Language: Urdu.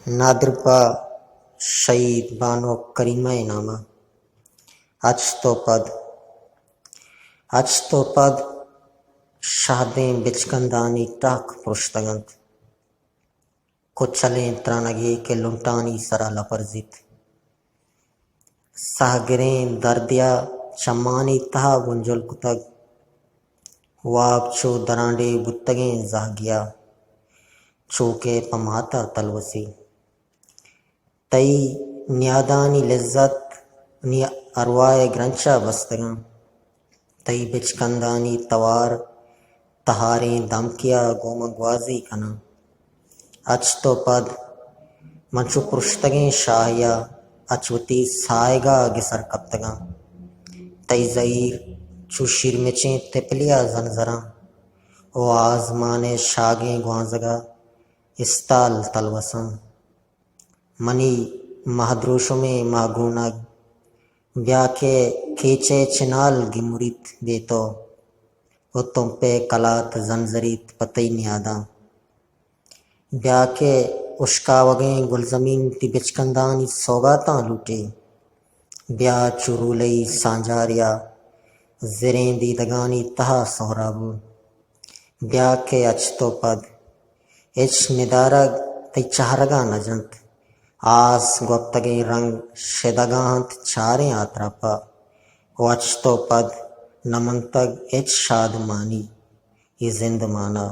نادرپا شہید بانو کریمہ نامہ اچ تو پد شہدیں بچکندانی ٹاک پرشتگند کو چلیں ترانگی کے لنٹانی سرا لپرزت سہگریں دردیا چمانی تہا گنجل کتگ واب چو درانڈے بتگیں زہ گیا چوکے پماتا تلوسی تئی نیادانی لذت نی اروائے گرنچا بستگاں تئی بچکندانی توار تہاریں دم کیا گومگوازی کنا اچ تو پد منچو پرشتگیں شاہیا اچوتی سائیگا گسر کپتگاں تئی زہیر چو شیرمچیں تپلیا زنزراں او آزمانے شاگیں گوانزگا استال تلوساں منی مہدروشمیں ماگونگ بیا کے کھیچے چنال گمریت بیتو او تم پہ کلات زنزریت پتئی نیاداں بیا کے اشکاوگیں گلزمین تی بچکندانی سوگاتاں لوٹے بیا چرولئی سانجاریا زریں دیدگانی تہا سہرابو بیا کے اچ تو پد اچ ندارگ تی چہرگاں نجنت آس گوپتگیں رنگ شدگاہنت چاریں آتراپا او اچ تو پد نمنتگ اچ شادمانی ای زند مانا